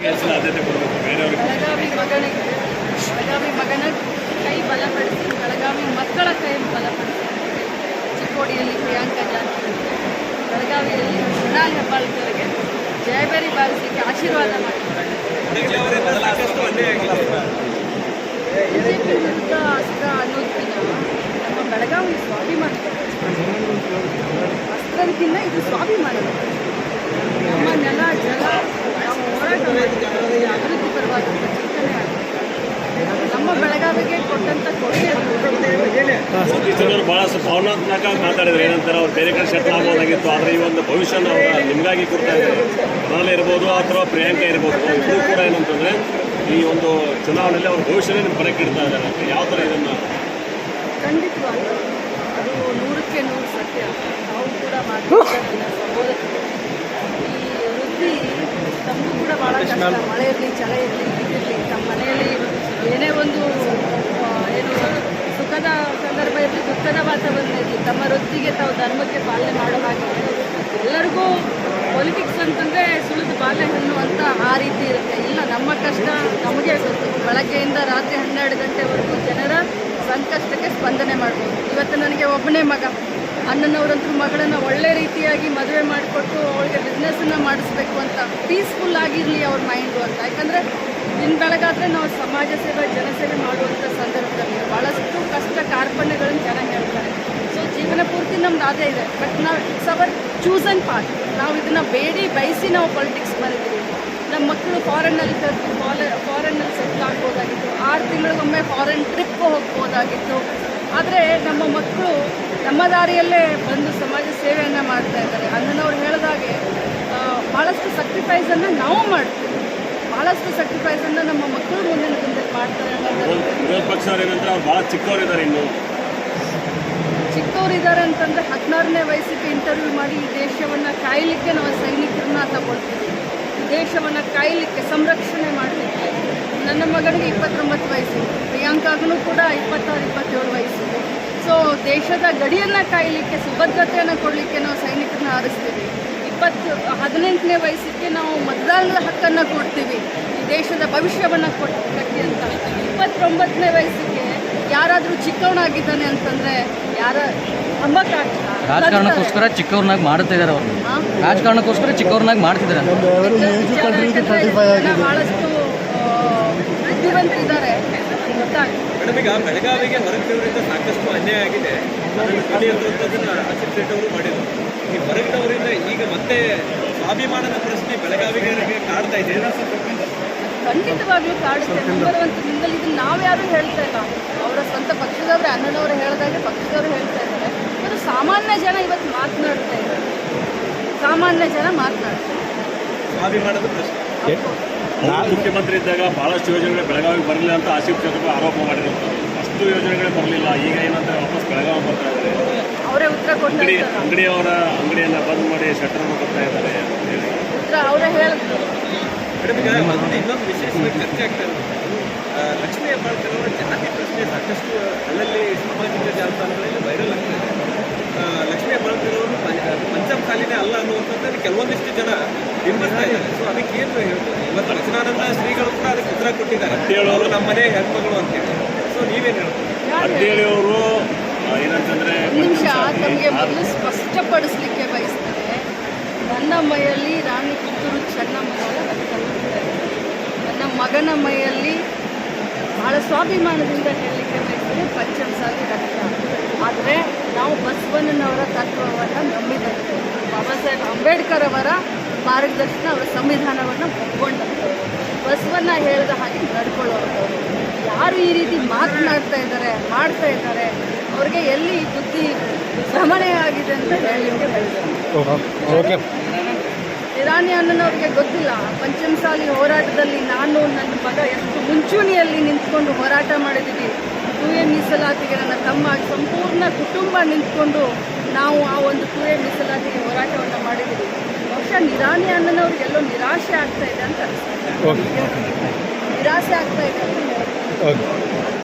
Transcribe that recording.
ಬೆಳಗಾವಿ ಮಗನ ಕೈ ಬಲಪಡಿಸಿ, ಬೆಳಗಾವಿ ಮಕ್ಕಳ ಕೈ ಬಲಪಡಿಸಿ. ಚಿಕ್ಕೋಡಿಯಲ್ಲಿ ಪ್ರಿಯಾಂಕಾ ಜಾರಕಿಹೊಳಿ, ಬೆಳಗಾವಿಯಲ್ಲಿ ಮೃಣಾಲ್ ಹೆಬ್ಬಾಳ್ಕರ್ಗೆ ಜಯಬೇರಿ ಬಾರಿಸಲಿಕ್ಕೆ ಆಶೀರ್ವಾದ ಮಾಡಿದ್ದಾರೆ. ಬಿಜೆಪಿ ವಿರುದ್ಧ ಅಸ್ತ್ರ ಅನ್ನೋದಕ್ಕಿಂತ ನಮ್ಮ ಬೆಳಗಾವಿ ಸ್ವಾಭಿಮಾನ, ಅಸ್ತ್ರಕ್ಕಿಂತ ಇದು ಸ್ವಾಭಿಮಾನ. ನಮ್ಮ ನೆಲ ಜಲ ನಾವು ಹೋರಾಟ ಮಾಡಿದ್ದೀವಿ, ಅಭಿವೃದ್ಧಿ ಪರವಾದಂಥ ಚಿಂತನೆ ಆಗಿದೆ. ನಮ್ಮ ಬೆಳಗಾವಿಗೆ ಕೊಟ್ಟಂಥ ಕೊಡುಗೆ ಜನರು ಬಹಳಷ್ಟು ಭಾವನಾತ್ಮಕ ಮಾತಾಡಿದ್ರು. ಏನಂತಾರೆ, ಅವ್ರು ಬೇರೆ ಕಡೆ ಸೆಟ್ಲ್ ಆಗ್ಬೋದಾಗಿತ್ತು, ಆದರೆ ಈ ಒಂದು ಭವಿಷ್ಯನ ಅವರ ನಿಮಗಾಗಿ ಕೊಡ್ತಾ ಇದ್ದಾರೆ. ಮೃಣಾಲ್ ಇರ್ಬೋದು ಅಥವಾ ಪ್ರಿಯಾಂಕಾ ಇರ್ಬೋದು, ಇದು ಕೂಡ ಏನಂತಂದರೆ ಈ ಒಂದು ಚುನಾವಣೆಯಲ್ಲಿ ಅವ್ರ ಭವಿಷ್ಯನೇ ನಿಮ್ಮ ಪರಕ್ಕೆ ಇಡ್ತಾ ಇದ್ದಾರೆ. ಯಾವ ಥರ ಇದನ್ನು ಖಂಡಿತವಾಗಿ ಅದು 100ಕ್ಕೆ 100 ಸತ್ಯ. ನಾವು ಕೂಡ ಮಾಡ್ತಿದ್ದಾರೆ ಸಹೋದರರು. ಈ ವೃದ್ಧಿ ತಮಗೂ ಕೂಡ ಭಾಳ ಕಷ್ಟ. ಮಳೆ ಇರಲಿ, ಚಳಿ ಇರಲಿ, ಇದಿರಲಿ, ತಮ್ಮ ಮನೆಯಲ್ಲಿ ಏನೇ ಒಂದು ಏನು ಸುಖದ ಸಂದರ್ಭ ಇರಲಿ, ದುಃಖದ ವಾತಾವರಣ ಇರಲಿ, ತಮ್ಮ ವೃತ್ತಿಗೆ ತಾವು ಧರ್ಮಕ್ಕೆ ಪಾಲನೆ ಮಾಡೋ ಹಾಗೆ ಎಲ್ಲರಿಗೂ ಪೊಲಿಟಿಕ್ಸ್ ಅಂತಂದರೆ ಸುಳಿದ ಬಾಳೆಹಣ್ಣು ಅಂತ ಆ ರೀತಿ ಇರುತ್ತೆ. ಇಲ್ಲ, ನಮ್ಮ ಕಷ್ಟ ನಮಗೆ ಗೊತ್ತು. ಬೆಳಗ್ಗೆಯಿಂದ ರಾತ್ರಿ 12 ಗಂಟೆವರೆಗೂ ಜನರ ಸಂಕಷ್ಟಕ್ಕೆ ಸ್ಪಂದನೆ ಮಾಡ್ಬೋದು. ಇವತ್ತು ನನಗೆ ಒಬ್ಬನೇ ಮಗ, ಅಣ್ಣನವರಂತೂ ಮಗಳನ್ನು ಒಳ್ಳೆ ರೀತಿಯಾಗಿ ಮದುವೆ ಮಾಡಿಕೊಟ್ಟು ಅವಳಿಗೆ ಬಿಸ್ನೆಸ್ಸನ್ನು ಮಾಡಿಸ್ಬೇಕು ಅಂತ, ಪೀಸ್ಫುಲ್ ಆಗಿರಲಿ ಅವ್ರ ಮೈಂಡು ಅಂತ. ಯಾಕಂದರೆ ಇನ್ನು ಬೆಳಗಾದರೆ ನಾವು ಸಮಾಜ ಸೇವೆ, ಜನಸೇವೆ ಮಾಡುವಂಥ ಸಂದರ್ಭದಲ್ಲಿ ಭಾಳಷ್ಟು ಕಷ್ಟ ಕಾರ್ಪಣ್ಯಗಳನ್ನು ಜನ ಹೇಳ್ತಾರೆ. ಸೊ ಜೀವನ ಪೂರ್ತಿ ನಮ್ದು ಅದೇ ಇದೆ. ಬಟ್ ನಾವು ಇಟ್ಸ್ ಅವರ್ ಚೂಸನ್ ಪಾರ್ಟ್. ನಾವು ಇದನ್ನು ಬೇಡಿ ಬಯಸಿ ನಾವು ಪೊಲಿಟಿಕ್ಸ್ ಬಂದಿದ್ದೀವಿ. ನಮ್ಮ ಮಕ್ಕಳು ಫಾರಿನ್ನಲ್ಲಿ ಸೆಟ್ಲ್ ಆಗ್ಬೋದಾಗಿತ್ತು, 6 ತಿಂಗಳಿಗೊಮ್ಮೆ ಫಾರಿನ್ ಟ್ರಿಪ್ ಹೋಗ್ಬೋದಾಗಿತ್ತು. ಆದರೆ ನಮ್ಮ ಮಕ್ಕಳು ನಮ್ಮ ದಾರಿಯಲ್ಲೇ ಬಂದು ಸಮಾಜ ಸೇವೆಯನ್ನು ಮಾಡ್ತಾ ಇದ್ದಾರೆ. ಅಣ್ಣನವ್ರು ಹೇಳಿದಾಗೆ ಭಾಳಷ್ಟು ಸಕ್ರಿಫೈಸನ್ನು ನಾವು ಮಾಡ್ತೀವಿ, ಭಾಳಷ್ಟು ಸಕ್ರಿಫೈಸನ್ನು ನಮ್ಮ ಮಕ್ಕಳು ಮುಂದಿನ ದಿನದಲ್ಲಿ ಮಾಡ್ತಾರೆ ಅನ್ನೋದು. ವಿರೋಧ ಪಕ್ಷದವ್ರು ಏನಂದ್ರೆ ಅವ್ರು ಭಾಳ ಚಿಕ್ಕವರಿದ್ದಾರೆ, ಇನ್ನು ಚಿಕ್ಕವರಿದ್ದಾರೆ ಅಂತಂದರೆ 16ನೇ ವಯಸ್ಸಿಗೆ ಇಂಟರ್ವ್ಯೂ ಮಾಡಿ ಈ ದೇಶವನ್ನು ಕಾಯಲಿಕ್ಕೆ ನಾವು ಸೈನಿಕರನ್ನ ತಗೊಳ್ತೀವಿ. ಈ ದೇಶವನ್ನು ಕಾಯಲಿಕ್ಕೆ, ಸಂರಕ್ಷಣೆ ಮಾಡಲಿಕ್ಕೆ. ನನ್ನ ಮಗನಿಗೆ 29 ವಯಸ್ಸು, ಪ್ರಿಯಾಂಕಾಗೂ ಕೂಡ 26-27 ವಯಸ್ಸು. ಸೊ ದೇಶದ ಗಡಿಯನ್ನು ಕಾಯಲಿಕ್ಕೆ, ಸುಭದ್ರತೆಯನ್ನು ಕೊಡಲಿಕ್ಕೆ ನಾವು ಸೈನಿಕರನ್ನ ಆರಿಸ್ತೀವಿ. 18ನೇ ವಯಸ್ಸಿಗೆ ನಾವು ಮತದಾನದ ಹಕ್ಕನ್ನು ಕೊಡ್ತೀವಿ, ಈ ದೇಶದ ಭವಿಷ್ಯವನ್ನು ಕೊಟ್ಟಕ್ಕೆ ಅಂತ. 29ನೇ ವಯಸ್ಸಿಗೆ ಯಾರಾದರೂ ಚಿಕ್ಕವನಾಗಿದ್ದಾನೆ ಅಂತಂದರೆ ಯಾರ ನಂಬಕ್ಕಾಗಲ್ಲ. ರಾಜಕಾರಣಕ್ಕೋಸ್ಕರ ಚಿಕ್ಕವ್ರನ್ನಾಗಿ ಮಾಡ್ತಿದ್ದಾರೆ ಅವರು, ರಾಜಕಾರಣಕ್ಕೋಸ್ಕರ ಚಿಕ್ಕವ್ರನ್ನಾಗಿ ಮಾಡ್ತಿದ್ದಾರೆ. ಭಾಳಷ್ಟು ಬುದ್ಧಿವಂತರಿದ್ದಾರೆ, ಗೊತ್ತಾಗ್ತದೆ. ಮೇಡಮ್, ಈಗ ಬೆಳಗಾವಿಗೆ ಹೊರಗಿನವರಿಂದ ಸಾಕಷ್ಟು ಅನ್ಯಾಯ ಆಗಿದೆ. ಅದನ್ನು ಕಲಿಯುವಂಥದ್ದನ್ನು ಅಶೋಕ್ ಶೆಟ್ಟಿ ಅವರು ಮಾಡಿದರು. ಈ ಹೊರಗಿನವರಿಂದ ಈಗ ಮತ್ತೆ ಸ್ವಾಭಿಮಾನದ ಪ್ರಶ್ನೆ ಬೆಳಗಾವಿಗೆ ಕಾಡ್ತಾ ಇದೆ. ಖಂಡಿತವಾಗ್ಲೂ ಕಾಡುತ್ತೆ. ನಿಮ್ಮಲ್ಲಿ ಇದನ್ನು ನಾವ್ಯಾರೂ ಹೇಳ್ತಾ ಇಲ್ಲ, ಅವರ ಸ್ವಂತ ಪಕ್ಷದವರೇ, ಅಣ್ಣನವರು ಹೇಳಿದಾಗೆ ಪಕ್ಷದವರು ಹೇಳ್ತಾ ಇದ್ದಾರೆ. ಅದು ಸಾಮಾನ್ಯ ಜನ ಇವತ್ತು ಮಾತನಾಡ್ತಾ ಇದ್ದಾರೆ, ಸಾಮಾನ್ಯ ಜನ ಮಾತನಾಡ್ತಾರೆ. ಸ್ವಾಭಿಮಾನದ ಪ್ರಶ್ನೆ. ಮುಖ್ಯಮಂತ್ರಿ ಇದ್ದಾಗ ಭಾಳಷ್ಟು ಯೋಜನೆಗಳು ಬೆಳಗಾವಿಗೆ ಬರಲಿಲ್ಲ ಅಂತ ಆಶೀಪ್ ಚಂದ್ರ ಆರೋಪ ಮಾಡಿರುತ್ತಾರೆ. ಅಷ್ಟು ಯೋಜನೆಗಳೇ ಬರಲಿಲ್ಲ. ಈಗ ಏನಂದ್ರೆ ವಾಪಸ್ ಬೆಳಗಾವಿ ಬರ್ತಾ ಇದ್ದಾರೆ. ಅವರೇ ಉತ್ತರ ಕೊಡ್ತಾರೆ. ಅಂಗಡಿಯವರ ಅಂಗಡಿಯನ್ನು ಬಂದ್ ಮಾಡಿ ಶಟರ್ನ ಬರ್ತಾ ಇದ್ದಾರೆ ಅಂತ ಹೇಳಿ ಉತ್ತರ ಅವರೇ ಹೇಳಿದ್ರು. ಮೇಡಮ್, ಈಗ ಇನ್ನೊಂದು ವಿಶೇಷವಾಗಿ ಚರ್ಚೆ ಆಗ್ತಾ ಇರೋದು ಲಕ್ಷ್ಮೀ ಹೆಬ್ಬಾಳ್ಕರ್ ಅವರ ಜಾತಿ ಪ್ರಶ್ನೆ ಸಾಕಷ್ಟು ಅಲ್ಲಲ್ಲಿ ಸಾಮಾಜಿಕ ಜಾಲತಾಣಗಳಲ್ಲಿ ವೈರಲ್ ಆಗ್ತಾ ಇದೆ. ಲಕ್ಷ್ಮೀ ಹೆಬ್ಬಾಳ್ಕರ್ ಅವರು ಪಂಚಮಸಾಲಿನೇ ಅಲ್ಲ ಅನ್ನುವಂಥದ್ದು ಕೆಲವೊಂದಿಷ್ಟು ಜನ ಬಿಂಬಿಸ್ತಾ ಇದ್ದಾರೆ. ಸೊ ಅದಕ್ಕೆ ಏನು ಹೇಳ್ತಾರೆ? ಇವತ್ತು ರಚನಾನಂದ ಶ್ರೀಗಳು ಕೂಡ ಅದಕ್ಕೆ ಉತ್ತರ ಕೊಟ್ಟಿದ್ದಾರೆ. ಹೇಳೋರು ನಮ್ಮ ಮನೆ ಹೆಣ್ಮಗಳು ಅಂತೇಳಿ. ಸೊ ನೀವೇನು ಹೇಳ್ತೀವಿ? ಅಡ್ಡೇಳಿಯವರು ಏನಂತಂದರೆ ನಿಮಿಷ ತಮಗೆ ಮೊದಲು ಸ್ಪಷ್ಟಪಡಿಸ್ಲಿಕ್ಕೆ ಬಯಸ್ತಾರೆ. ನನ್ನ ಮೈಯಲ್ಲಿ ರಾಣಿ ಕಿತ್ತೂರು ಚೆನ್ನಮ್ಮನವರ ರಕ್ತ ಇದೆ, ನನ್ನ ಮಗನ ಮೈಯಲ್ಲಿ ಭಾಳ ಸ್ವಾಭಿಮಾನದಿಂದ ಹೇಳಲಿಕ್ಕೆ ಬಯಸ್ತಾರೆ ಪಂಚಮಸಾಲಿ ರಕ್ತ. ಆದರೆ ನಾವು ಬಸವಣ್ಣನವರ ತತ್ವವನ್ನು ನಂಬಿದಂತೆ, ಬಾಬಾ ಸಾಹೇಬ್ ಅಂಬೇಡ್ಕರ್ ಅವರ ಮಾರ್ಗದರ್ಶನ, ಅವರ ಸಂವಿಧಾನವನ್ನು ಒಪ್ಕೊಂಡಂಥವ್ರು, ಬಸವಣ್ಣ ಹೇಳಿದ ಹಾಗೆ ನಡ್ಕೊಳ್ಳೋವಂಥವ್ರು. ಯಾರು ಈ ರೀತಿ ಮಾತನಾಡ್ತಾ ಇದ್ದಾರೆ, ಮಾಡ್ತಾ ಇದ್ದಾರೆ, ಅವ್ರಿಗೆ ಎಲ್ಲಿ ಬುದ್ಧಿ ಭ್ರಮಣೆ ಆಗಿದೆ ಅಂತ ಹೇಳಲಿಕ್ಕೆ ಬಯಸ್ತಾರೆ. ಇರಾನಿ ಅಣ್ಣನವ್ರಿಗೆ ಗೊತ್ತಿಲ್ಲ, ಪಂಚಮಸಾಲಿ ಹೋರಾಟದಲ್ಲಿ ನಾನು ನನ್ನ ಮಗ ಎಷ್ಟು ಮುಂಚೂಣಿಯಲ್ಲಿ ನಿಂತ್ಕೊಂಡು ಹೋರಾಟ ಮಾಡಿದ್ದೀವಿ. 2A ಮೀಸಲಾತಿಗೆ ನನ್ನ ತಮ್ಮ ಸಂಪೂರ್ಣ ಕುಟುಂಬ ನಿಂತ್ಕೊಂಡು ನಾವು ಆ ಒಂದು 2A ಮೀಸಲಾತಿಗೆ ಹೋರಾಟವನ್ನು ಮಾಡಿದ್ದೀವಿ. ಬಹುಶಃ ಇರಾನಿ ಅಣ್ಣನವ್ರಿಗೆಲ್ಲೋ ನಿರಾಶೆ ಆಗ್ತಾ ಇದೆ ಅಂತ ಅನಿಸ್ತದೆ, ನಿರಾಸೆ ಆಗ್ತಾ ಇದೆ ಅಂತ.